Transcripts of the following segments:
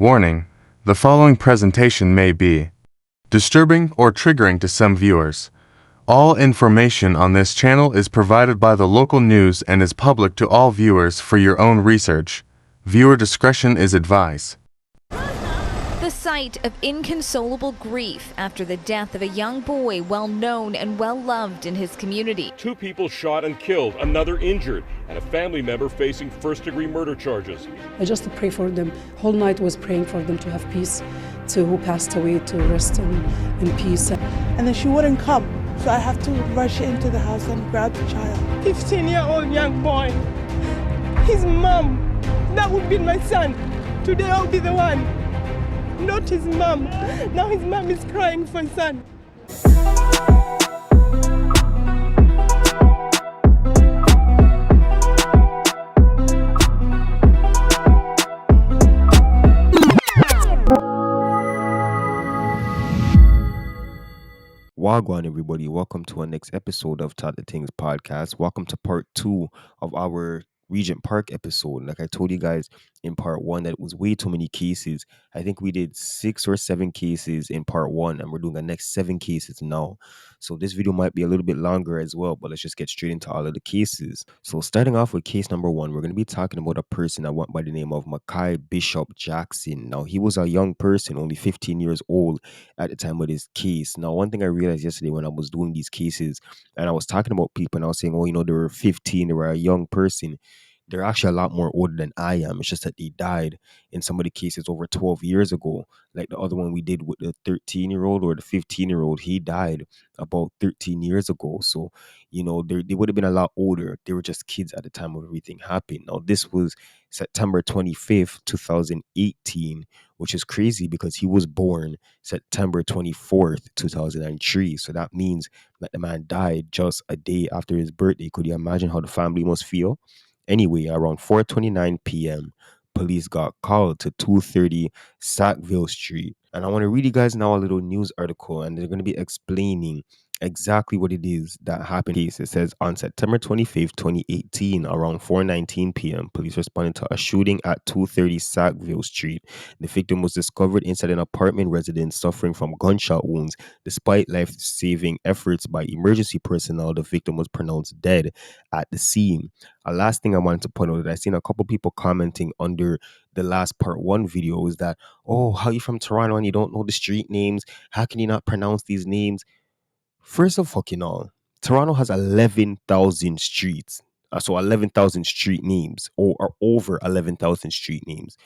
Warning: the following presentation may be disturbing or triggering to some viewers. All information on this channel is provided by the local news and is public to all viewers for your own research. Viewer discretion is advised. The sight of inconsolable grief after the death of a young boy well known and well loved in his community. 2 people shot and killed, another injured, and a family member facing first-degree murder charges. I just pray for them. Whole night was praying for them to have peace, to who passed away to rest in peace. And then she wouldn't come, so I have to rush into the house and grab the child. 15-year-old young boy, his mom, that would be my son. Today I'll be the one. Not his mom. Now his mom is crying for his son. Wagwan, everybody. Welcome to our next episode of Talk the Things podcast. Welcome to part 2 of our Regent Park episode. Like I told you guys in part 1 that it was way too many cases. I think we did 6 or 7 cases in part 1 and we're doing the next 7 cases now. So this video might be a little bit longer as well, but let's just get straight into all of the cases. So starting off with case number 1, we're going to be talking about a person that went by the name of Mai Bishop-Jackson. Now he was a young person, only 15 years old at the time of this case. Now one thing I realized yesterday when I was doing these cases and I was talking about people and I was saying, oh, you know, they were 15, they were a young person. They're actually a lot more older than I am. It's just that they died in some of the cases over 12 years ago. Like the other one we did with the 13-year-old or the 15-year-old, he died about 13 years ago. So, you know, they would have been a lot older. They were just kids at the time of everything happened. Now, this was September 25th, 2018, which is crazy because he was born September 24th, 2003. So that means that the man died just a day after his birthday. Could you imagine how the family must feel? Anyway, around 4:29 p.m., police got called to 230 Sackville Street. And I want to read you guys now a little news article, and they're going to be explaining exactly what it is that happened. It says, on September 25th, 2018, around 4:19 p.m., police responded to a shooting at 230 Sackville Street. The victim was discovered inside an apartment residence suffering from gunshot wounds. Despite life-saving efforts by emergency personnel, the victim was pronounced dead at the scene. A last thing I wanted to point out that I've seen a couple people commenting under the last part 1 video is that, oh, how you from Toronto and you don't know the street names? How can you not pronounce these names? First of fucking all, Toronto has 11,000 streets. So 11,000 street names or over 11,000 street names.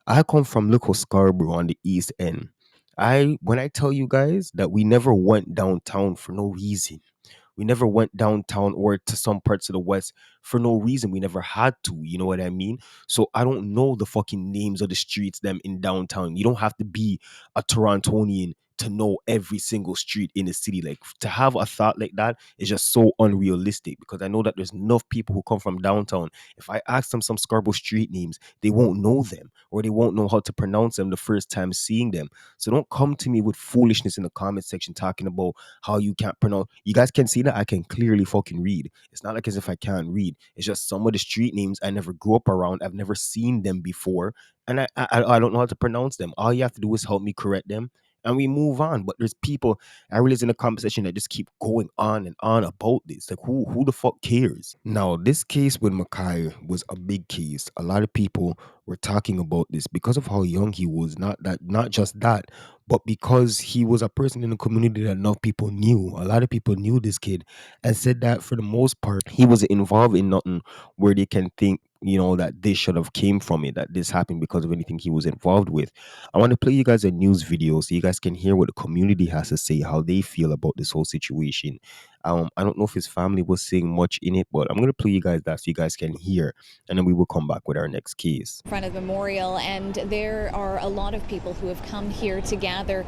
I come from Little Scarborough on the East End. When I tell you guys that we never went downtown for no reason. We never went downtown or to some parts of the West for no reason. We never had to, you know what I mean? So I don't know the fucking names of the streets them in downtown. You don't have to be a Torontonian to know every single street in the city. Like, to have a thought like that is just so unrealistic, because I know that there's enough people who come from downtown. If I ask them some Scarborough street names, they won't know them, or they won't know how to pronounce them the first time seeing them. So don't come to me with foolishness in the comment section talking about how you can't pronounce. You guys can see that I can clearly fucking read. It's not like as if I can't read. It's just some of the street names I never grew up around. I've never seen them before, and I don't know how to pronounce them. All you have to do is help me correct them, and we move on. But there's people I realize in the comment section that just keep going on and on about this. Like, who the fuck cares? Now, this case with Mai was a big case. A lot of people were talking about this because of how young he was. Not just that, but because he was a person in the community that enough people knew. A lot of people knew this kid and said that for the most part, he wasn't involved in nothing where they can think, you know, that this should have came from it, that this happened because of anything he was involved with. I want to play you guys a news video so you guys can hear what the community has to say, how they feel about this whole situation. I don't know if his family was saying much in it, but I'm going to play you guys that so you guys can hear, and then we will come back with our next case. In front of the memorial, and there are a lot of people who have come here to gather.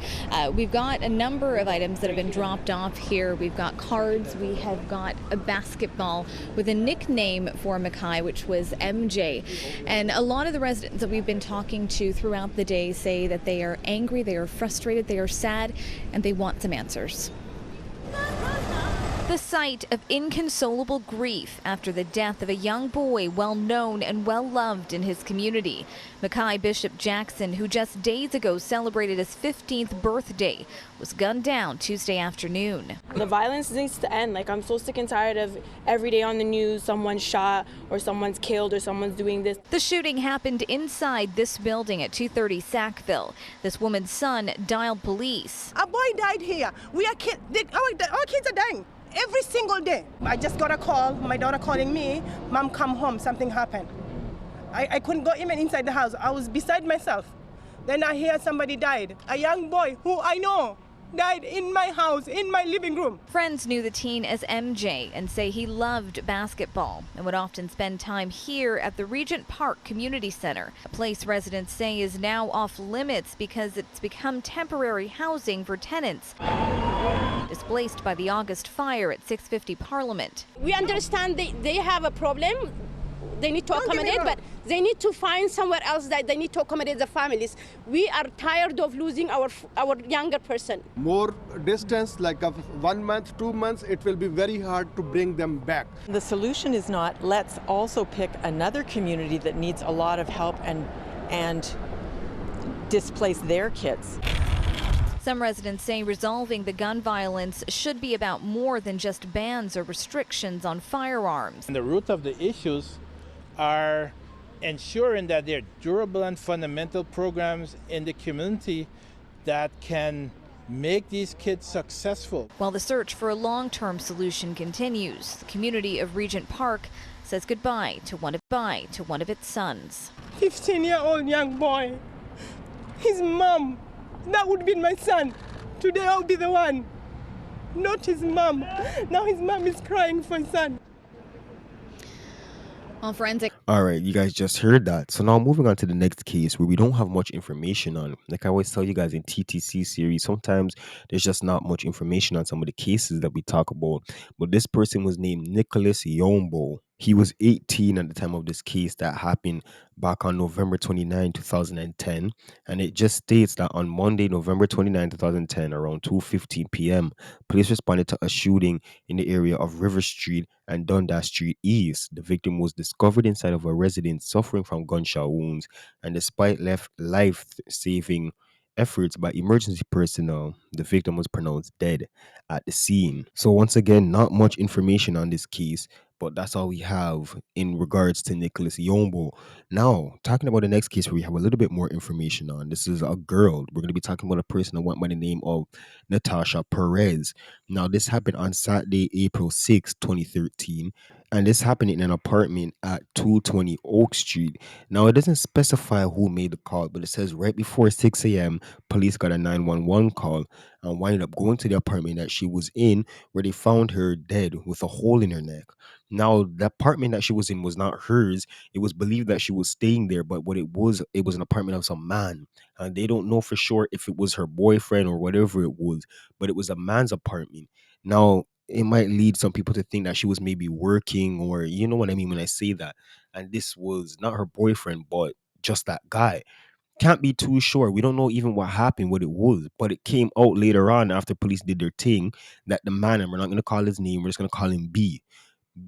We've got a number of items that have been dropped off here. We've got cards, we have got a basketball with a nickname for Mai, which was MJ. And a lot of the residents that we've been talking to throughout the day say that they are angry, they are frustrated, they are sad, and they want some answers. The The sight of inconsolable grief after the death of a young boy well known and well loved in his community. Mai Bishop-Jackson, who just days ago celebrated his 15th birthday, was gunned down Tuesday afternoon. The violence needs to end. Like, I'm so sick and tired of every day on the news someone's shot or someone's killed or someone's doing this. The shooting happened inside this building at 230 Sackville. This woman's son dialed police. A boy died here. We are our kids are dying every single day. I just got a call, my daughter calling me, Mom, come home, something happened. I couldn't go even inside the house. I was beside myself. Then I hear somebody died. A young boy who I know died in my house, in my living room. Friends knew the teen as MJ and say he loved basketball and would often spend time here at the Regent Park Community Center, a place residents say is now off limits because it's become temporary housing for tenants displaced by the August fire at 650 Parliament. We understand they have a problem. They need to accommodate, but they need to find somewhere else that they need to accommodate the families. We are tired of losing our younger person. More distance, like 1 month, 2 months, it will be very hard to bring them back. The solution is not, let's also pick another community that needs a lot of help and displace their kids. Some residents say resolving the gun violence should be about more than just bans or restrictions on firearms. And the root of the issues are ensuring that there are durable and fundamental programs in the community that can make these kids successful. While the search for a long-term solution continues, the community of Regent Park says goodbye to one of its sons. 15-year-old young boy. His mom, that would be my son. Today I'll be the one, not his mom. Now his mom is crying for his son. Forensic. All right, you guys just heard that. So now moving on to the next case where we don't have much information on. Like I always tell you guys in TTC series, sometimes there's just not much information on some of the cases that we talk about. But this person was named Nicholas Yombo. He was 18 at the time of this case that happened back on November 29, 2010. And it just states that on Monday, November 29, 2010, around 2:15 p.m., police responded to a shooting in the area of River Street and Dundas Street East. The victim was discovered inside of a residence suffering from gunshot wounds. And despite life-saving efforts by emergency personnel, the victim was pronounced dead at the scene. So once again, not much information on this case, but that's all we have in regards to Nicholas Yombo. Now, talking about the next case where we have a little bit more information on. This is a girl. We're going to be talking about a person that went by the name of Natasha Perez. Now, this happened on Saturday, April 6, 2013. And this happened in an apartment at 220 Oak Street. Now, it doesn't specify who made the call, but it says right before 6 a.m., police got a 911 call and winded up going to the apartment that she was in, where they found her dead with a hole in her neck. Now, the apartment that she was in was not hers. It was believed that she was staying there, but what it was an apartment of some man. And they don't know for sure if it was her boyfriend or whatever it was, but it was a man's apartment. Now, it might lead some people to think that she was maybe working, or you know what I mean when I say that. And this was not her boyfriend, but just that guy. Can't be too sure. We don't know even what happened, what it was, but it came out later on after police did their thing that the man, and we're not going to call his name, we're just going to call him B.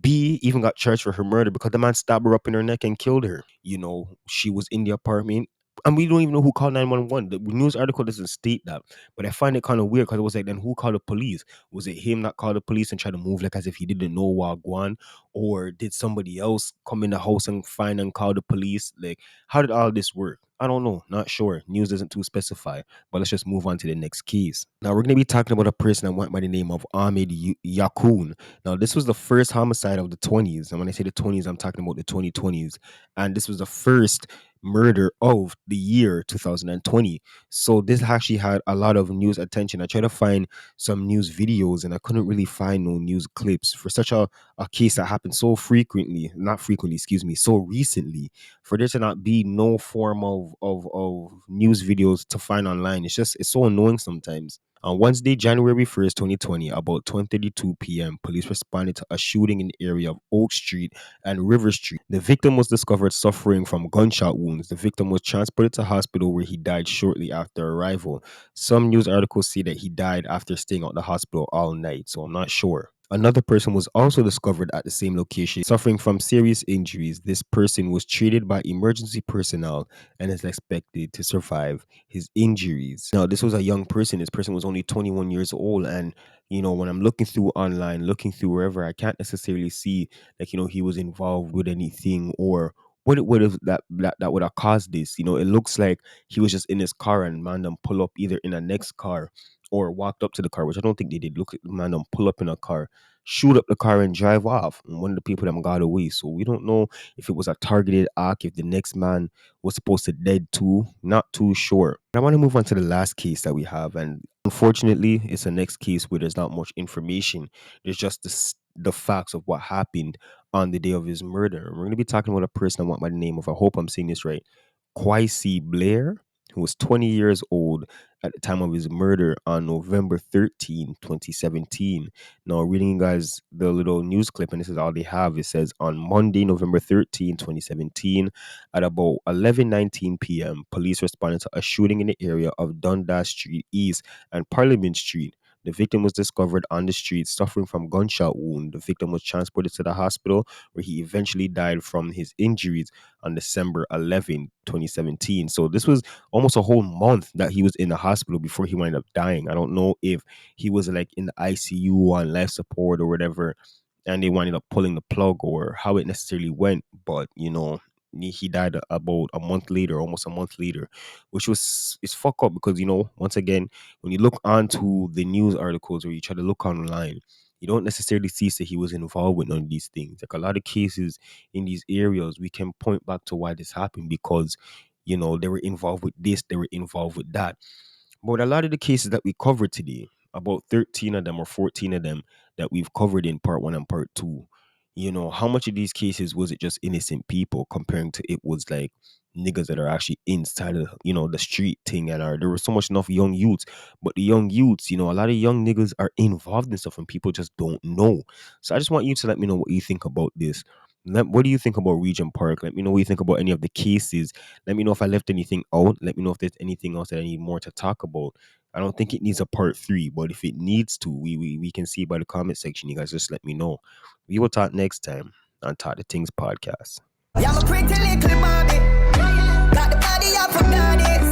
B even got charged for her murder because the man stabbed her up in her neck and killed her. You know, she was in the apartment. And we don't even know who called 911. The news article doesn't state that. But I find it kind of weird because it was like, then who called the police? Was it him that called the police and tried to move like as if he didn't know what going? Or did somebody else come in the house and find and call the police? Like, how did all this work? I don't know. Not sure. News doesn't too specify. But let's just move on to the next case. Now, we're going to be talking about a person that went by the name of Ahmed Yakun. Now, this was the first homicide of the 20s. And when I say the 20s, I'm talking about the 2020s. And this was the first murder of the year 2020. So this actually had a lot of news attention. I tried to find some news videos and I couldn't really find no news clips for such a case that happened so so recently, for there to not be no form of news videos to find online. It's so annoying sometimes. On Wednesday, January 1st, 2020, about 10:32 p.m., police responded to a shooting in the area of Oak Street and River Street. The victim was discovered suffering from gunshot wounds. The victim was transported to hospital where he died shortly after arrival. Some news articles say that he died after staying at the hospital all night, so I'm not sure. Another person was also discovered at the same location suffering from serious injuries. This person was treated by emergency personnel and is expected to survive his injuries. Now, this was a young person. This person was only 21 years old. And, when I'm looking through online, looking through wherever, I can't necessarily see he was involved with anything or what it would have that would have caused this. It looks like he was just in his car and man them pull up either in a next car or walked up to the car, which I don't think they did. Look at the man them pull up in a car, shoot up the car and drive off. And one of the people them got away. So we don't know if it was a targeted act, if the next man was supposed to dead too. Not too sure. I want to move on to the last case that we have. And unfortunately, it's the next case where there's not much information. There's just the facts of what happened on the day of his murder. We're going to be talking about a person I want by the name of, I hope I'm saying this right, QuiC Blair, who was 20 years old at the time of his murder on November 13, 2017. Now, reading you guys the little news clip, and this is all they have. It says, on Monday, November 13, 2017, at about 11:19 p.m., police responded to a shooting in the area of Dundas Street East and Parliament Street. The victim was discovered on the street suffering from gunshot wound. The victim was transported to the hospital where he eventually died from his injuries on December 11, 2017. So this was almost a whole month that he was in the hospital before he wound up dying. I don't know if he was like in the ICU on life support or whatever, and they wound up pulling the plug or how it necessarily went. But he died about a month later, almost a month later, which was is fuck up because once again, when you look onto the news articles or you try to look online, you don't necessarily see that he was involved with none of these things. Like a lot of cases in these areas, we can point back to why this happened because they were involved with this, they were involved with that. But a lot of the cases that we covered today, about 13 of them or 14 of them that we've covered in part 1 and part 2, how much of these cases was it just innocent people comparing to it was like niggas that are actually inside of, the street thing and there was so much enough young youths, but the young youths, a lot of young niggas are involved in stuff and people just don't know. So I just want you to let me know what you think about this. What do you think about Regent Park? Let me know what you think about any of the cases. Let me know if I left anything out. Let me know if there's anything else that I need more to talk about. I don't think it needs a part 3, but if it needs to, we can see by the comment section. You guys just let me know. We will talk next time on Talk the Things podcast. Yeah, I'm a pretty little Barbie. Got the body up from daddy.